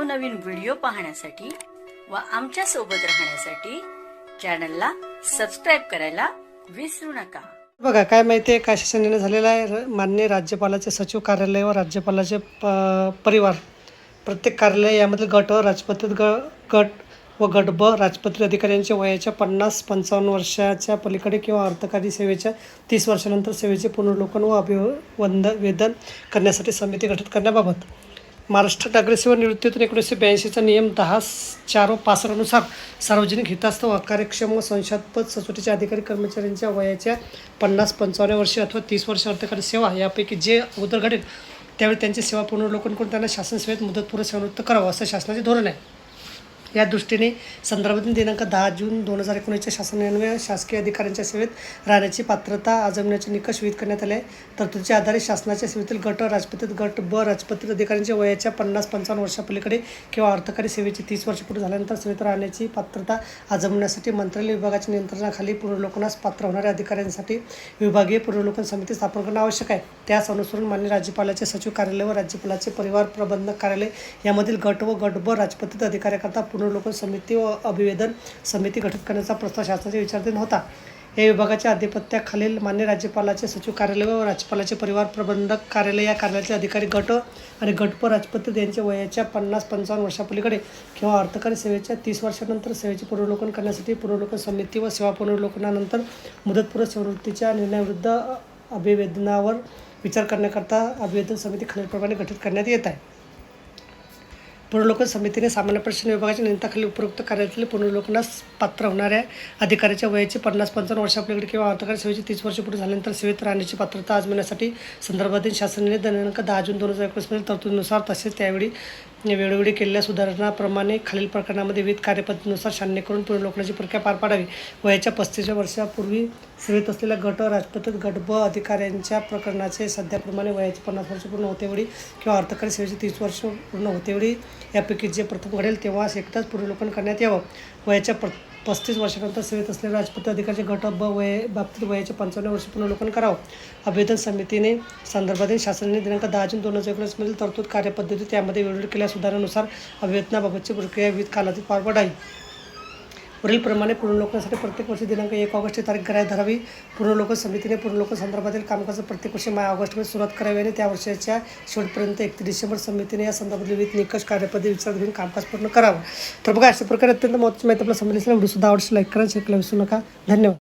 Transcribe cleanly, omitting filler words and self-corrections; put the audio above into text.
नवनवीन व्हिडिओ पाहण्यासाठी व आमच्या सोबत राहण्यासाठी चॅनलला सबस्क्राइब करायला विसरू नका। बघा काय माहिती आहे, काय शासन निर्णय झालेला आहे। माननीय राज्यपालाचे सचिव कार्यालय व राज्यपालाचे परिवार प्रत्येक कार्यालय यामधील गट व राजपत्रित गट व गट ब राजपत्रित अधिकाऱ्यांच्या वयाच्या 50-55 वर्षाच्या पलीकडे किंवा अर्थकारी सेवेच्या 30 वर्षानंतर सेवेचे पुनर्वलोकन व अभिवेदन करण्यासाठी समिती गठीत करण्याबाबत महाराष्ट्र नागरी सेवा निवृत्तीतून 1982चा नियम 10/4/65 अनुसार सार्वजनिक हितास्थ व कार्यक्षम व संशयास्पद सचोटीच्या अधिकारी कर्मचाऱ्यांच्या वयाच्या 50-55 वर्षे अथवा 30 वर्ष अर्थकारी सेवा यापैकी जे अगोदर घडेल त्यावेळी त्यांची सेवा पुनर्वलोकन करून त्यांना शासन सेवेत मुदतपूर्व सेवानिवृत्त करावं असं शासनाचे धोरण आहे। या दृष्टीने संदर्भातील दिनांक 10 जून 2019च्या शासनान्वये शासकीय अधिकाऱ्यांच्या सेवेत राहण्याची पात्रता आजमावण्याचे निकष विहित करण्यात आले आहे। तरतुदीच्या आधारे शासनाच्या सेवेतील गट राजपत्रित गट ब राजपत्रित अधिकाऱ्यांच्या वयाच्या 50-55 वर्षापलीकडे किंवा अर्थकारी सेवेची 30 वर्ष पूर्ण झाल्यानंतर सेवेत राहण्याची पात्रता आजमावण्यासाठी मंत्रालय विभागाच्या नियंत्रणाखाली पुनर्वलोकनास पात्र होणाऱ्या अधिकाऱ्यांसाठी विभागीय पुनर्वलोकन समिती स्थापन करणं आवश्यक आहे। त्यास अनुसरून माननीय राज्यपालाचे सचिव कार्यालय व राज्यपालाचे परिवार प्रबंधक कार्यालय यामधील गट व गट ब राजपत्रित अधिकाऱ्याकरता पुनर्वलोकन समिती व अभिवेदन समिती गठीत करण्याचा प्रस्ताव शासनाच्या विचाराधीन होता। या विभागाच्या अधिपत्याखालील मान्य राज्यपालाचे सचिव कार्यालय व राज्यपालाचे परिवार प्रबंधक कार्यालय या कार्यालयाचे अधिकारी गट आणि गट ब राजपत्रित यांच्या वयाच्या 50-55 वर्षापलीकडे किंवा अर्थकारी सेवेच्या 30 वर्षानंतर सेवेचे पुनर्वलोकन करण्यासाठी पुनर्वलोकन समिती व सेवा पुनर्वलोकनानंतर मुदतपूर्व सेवानिवृत्तीच्या निर्णयाविरुद्ध अभिवेदनावर विचार करण्याकरता अभिवेदन समिती खालीलप्रमाणे गठीत करण्यात येत आहे। पुनर्वलोकन समितीने सामान्य प्रशासन विभागाच्या नियंत्रणाखाली उपरोक्त कार्यालयातील पुनर्वलोकनास पात्र होणाऱ्या अधिकाऱ्याच्या वयाची 50-55 वर्षापलीकडे किंवा अर्थकारी सेवेची 30 वर्ष पूर्ण झाल्यानंतर सेवेत राहण्याची पात्रता आजमावण्यासाठी संदर्भातील शासन निर्णय दिनांक 10 जून 2019 तरतुदीनुसार तसेच त्यावेळी वेळोवेळी केलेल्या सुधारणाप्रमाणे खालील प्रकरणामध्ये विविध कार्यपद्धतीनुसार छाननी करून पुनर्वलोकनाची प्रक्रिया पार पाडावी। वयाच्या 35 वर्षापूर्वी सेवेत असलेल्या गट राजपत्रित गट ब अधिकाऱ्यांच्या प्रकरणाचे सध्याप्रमाणे वयाची 50 वर्ष पूर्ण होतेवेळी किंवा अर्थकारी सेवेची 30 वर्ष पूर्ण होतेवेळी यापैकी जे प्रथम घडेल तेव्हा एकदाच पुनर्वलोकन करण्यात यावं। वयाच्या 35 वर्षानंतर सेवेत असलेल्या राजपत्रित अधिकाऱ्याचे गट ब बाबतीत वयाच्या 55 वर्ष पुनर्वलोकन करावं। अभिवेदन समितीने संदर्भातील शासनाने दिनांक 10 जून 2019 मधील तरतूद कार्यपद्धती त्यामध्ये वेळोवेळी केलेल्या सुधारणानुसार अभिवेदनाबाबतची प्रक्रिया विविध कालावधीत पार पाडावी। वरीलप्रमाणे पुनर्वलोकनासाठी प्रत्येक वर्षी दिनांक 1 ऑगस्ट ही तारीख ग्राह्य धरावी। पुनर्वलोकन समितीने पुनर्वलोकन संदर्भातील कामकाज प्रत्येक वर्षी ऑगस्टमध्ये सुरुवात करावी आणि त्या वर्षाच्या शेवटपर्यंत 31 डिसेंबर समितीने या संदर्भातील विविध निकष कार्यपद्धती विचारात घेऊन कामकाज पूर्ण करावं। तर बघा अशा प्रकारे अत्यंत महत्त्वाची माहिती आपल्याला समजली असेल। व्हिडिओ सुद्धा आवडल्यास लाईक करा, शेअर करायला विसरू नका। धन्यवाद।